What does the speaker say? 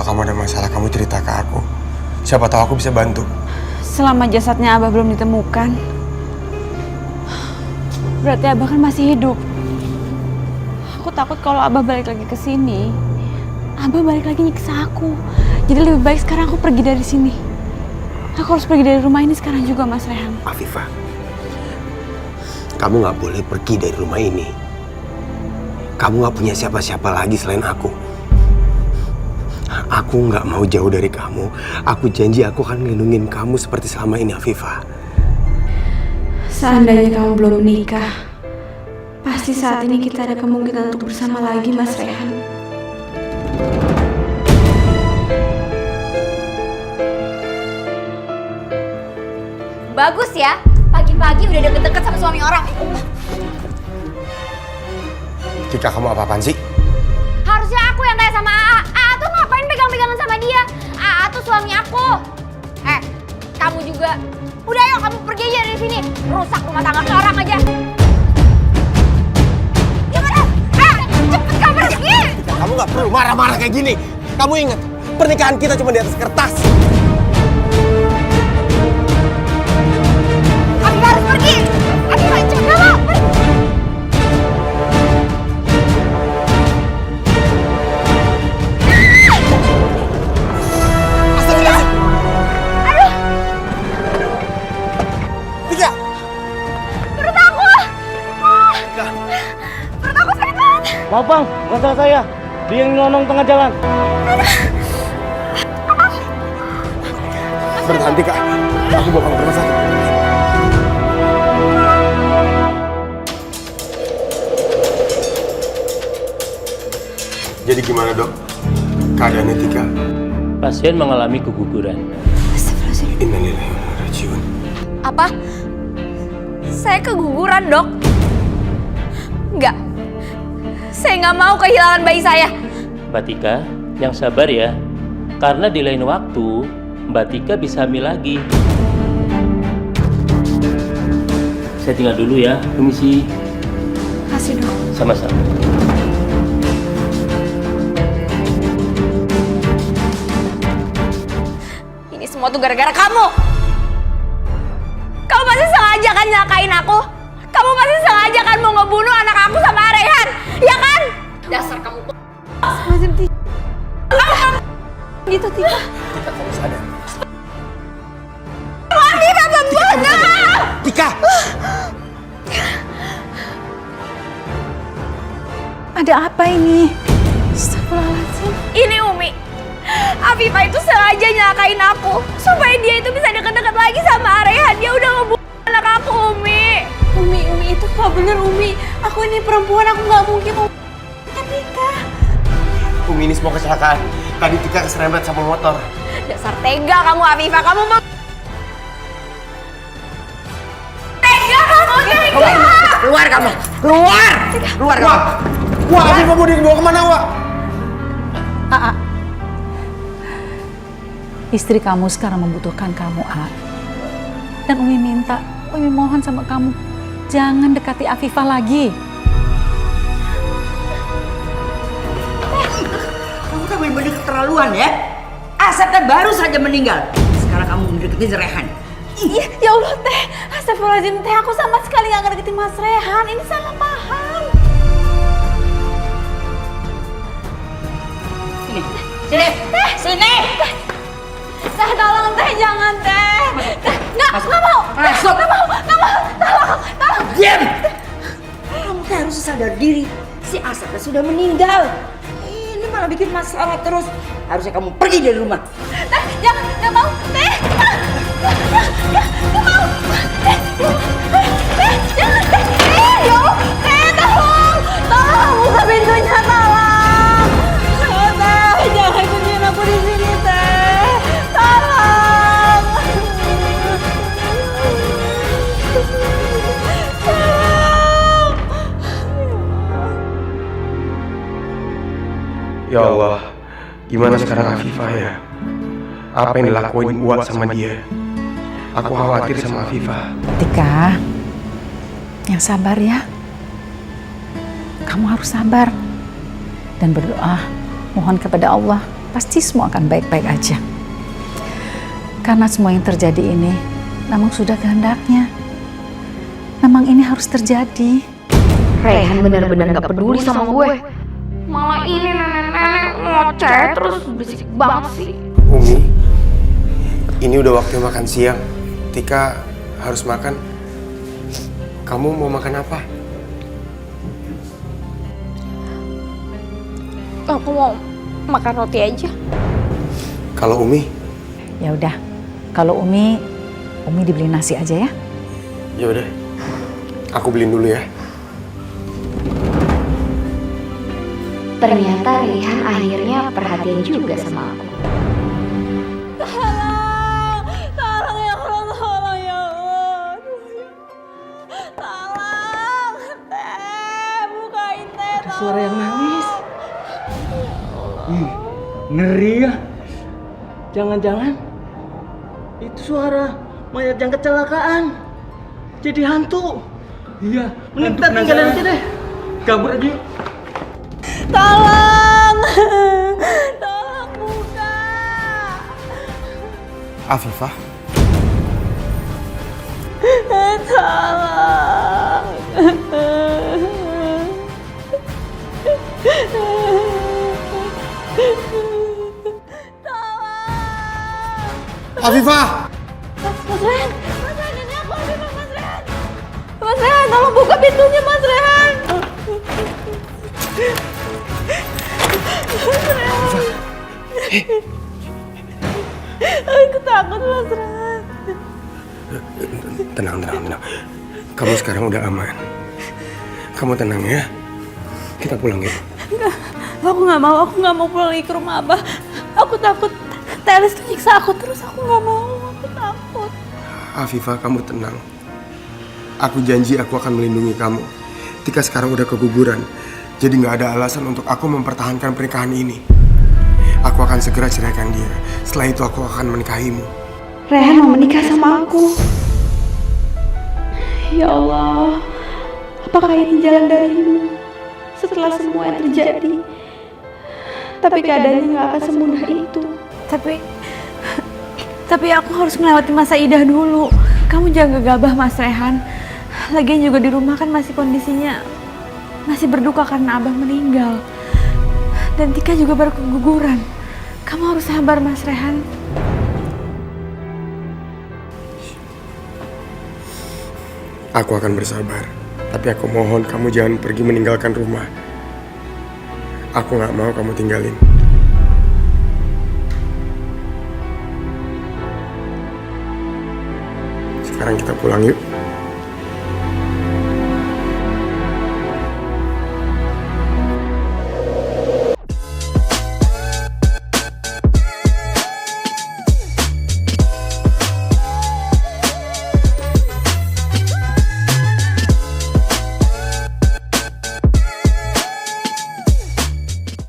kalau kamu ada masalah, kamu cerita ke aku. Siapa tahu aku bisa bantu. Selama jasadnya Abah belum ditemukan, berarti Abah kan masih hidup. Aku takut kalau Abah balik lagi ke sini, Abah balik lagi nyiksa aku. Jadi lebih baik sekarang aku pergi dari sini. Aku harus pergi dari rumah ini sekarang juga, Mas Rehan. Afifah, kamu gak boleh pergi dari rumah ini. Kamu gak punya siapa-siapa lagi selain aku. Aku gak mau jauh dari kamu. Aku janji aku akan melindungi kamu seperti selama ini, Afifah. Seandainya kamu belum menikah, pasti saat ini kita ada kemungkinan untuk bersama lagi, Mas Rehan. Bagus ya, pagi-pagi udah deket-deket sama suami orang. Tika, kamu apa-apaan sih? Harusnya aku yang tanya sama AA. AA tuh ngapain pegang-pegangan sama dia? AA tuh suami aku. Kamu juga. Udah yuk, kamu pergi aja dari sini. Rusak rumah tangga orang aja. Gimana? Cepet kamu pergi. Tika, kamu gak perlu marah-marah kayak gini. Kamu ingat, pernikahan kita cuma di atas kertas. Aku harus pergi. Aku hancur kamu. Maaf bang, bukan salah saya. Dia yang nyelonong tengah jalan. Berhenti Kak, aku bawa kamu ke rumah sakit. Jadi gimana, Dok? Keadaannya Tika? Pasien mengalami keguguran. Innalillahi wa inna ilaihi raji'un. Apa? Saya keguguran, Dok. Enggak. Saya nggak mau kehilangan bayi saya. Mbak Tika, yang sabar ya. Karena di lain waktu, Mbak Tika bisa hamil lagi. Saya tinggal dulu ya, permisi. Kasih dong. Sama-sama. Ini semua tuh gara-gara kamu. Kamu pasti sengaja kan nyakain aku. Kamu pasti sengaja kan mau ngebunuh anak aku sama Rehan, ya kan? Dasar kamu. Lazim Tika. Gitu Tika. Tika, kamu sadar. Wanita pembunuh. Tika! Ada apa ini? Astagfirullahaladzim. Ini Umi. Afifah itu sengaja nyakain aku supaya dia itu bisa deket-deket lagi sama Rehan. Dia udah ngebunuh anak aku, Umi. Umi itu gak bener Umi. Aku ini perempuan, aku gak mungkin mau Tika. Umi, ini semua kecelakaan. Tadi Tika keserempet sama motor. Dasar tega kamu, Afifah. Kamu mau tega kamu, Tika. Keluar kamu! Keluar! Keluar kamu! Wah, Afifah mau dibawa kemana, Wak? A. Istri kamu sekarang membutuhkan kamu, A. Dan Umi mohon sama kamu, jangan dekati Afifah lagi. Kamu kan bener-bener keterlaluan ya. Asapnya baru saja meninggal. Sekarang kamu mendeketin Rehan. Iya, ya Allah Teh. Astagfirullahaladzim Teh, aku sama sekali gak ngedeketin Mas Rehan. Ini salah paham. Sini, sini. Teh, tolong Teh, jangan Teh. Teh, nggak mau. Masuk. Nggak mau. Tolong. Diam. Kamu kan harus sadar diri. Si Asapnya sudah meninggal. Ini malah bikin masalah terus. Harusnya kamu pergi dari rumah. Teh, jangan, nggak mau. Teh, nggak mau. Teh, jangan Teh. Ya Allah, Teh, tolong. Buka pintunya, tolong. Teh, jangan kunjungin aku di sini, Teh. Tolong. Ya Allah, gimana sekarang Afifah ya? Apa yang dilakuin Uwat sama dia? Aku khawatir sama Afifah. Tika, yang sabar ya. Kamu harus sabar dan berdoa, mohon kepada Allah pasti semua akan baik-baik aja. Karena semua yang terjadi ini memang sudah kehendaknya. Memang ini harus terjadi. Raihan benar-benar gak peduli sama gue. Malah ini nenek-nenek ngoceh terus berisik banget sih. Umi, ini udah waktu makan siang. Tika harus makan. Kamu mau makan apa? Aku mau makan roti aja. Kalau Umi? Ya udah, kalau Umi dibeli nasi aja ya. Ya udah, aku beliin dulu ya. Ternyata Raihan akhirnya perhatian juga sama aku. Tolong ya Allah, tolong ya Allah. Tolong, Teh, bukain Teh. Ada suara yang nangis. Ngeri ya. Jangan-jangan itu suara mayat yang kecelakaan. Jadi hantu. Iya, mending kita tinggalin aja deh. Kabur aja yuk. Tolong, tolong buka. Afifah? Tolong. Afifah! Mas Rehan, ini aku Afifah, Mas Rehan. Mas Rehan, tolong buka pintunya, Mas Rehan. Mas Rehan. Aku takut, Mas Rehan. Tenang. Kamu sekarang udah aman. Kamu tenang ya. Kita pulang ya. Enggak, aku nggak mau pulang lagi ke rumah Abah. Aku takut Telis nyiksa aku terus, aku takut. Afifah, kamu tenang. Aku janji aku akan melindungi kamu. Tika sekarang udah keguguran, jadi nggak ada alasan untuk aku mempertahankan pernikahan ini. Aku akan segera ceraikan dia. Setelah itu aku akan menikahimu. Rehan mau menikah sama aku. Ya Allah, apakah ini jalan darimu? Setelah semua yang terjadi, tapi keadaannya nggak akan semudah itu. Tapi aku harus melewati masa idah dulu. Kamu jangan gegabah, Mas Rehan. Lagian juga di rumah kan masih kondisinya masih berduka karena Abah meninggal. Dan Tika juga baru keguguran. Kamu harus sabar, Mas Rehan. Aku akan bersabar. Tapi aku mohon kamu jangan pergi meninggalkan rumah. Aku nggak mau kamu tinggalin. Sekarang kita pulang yuk.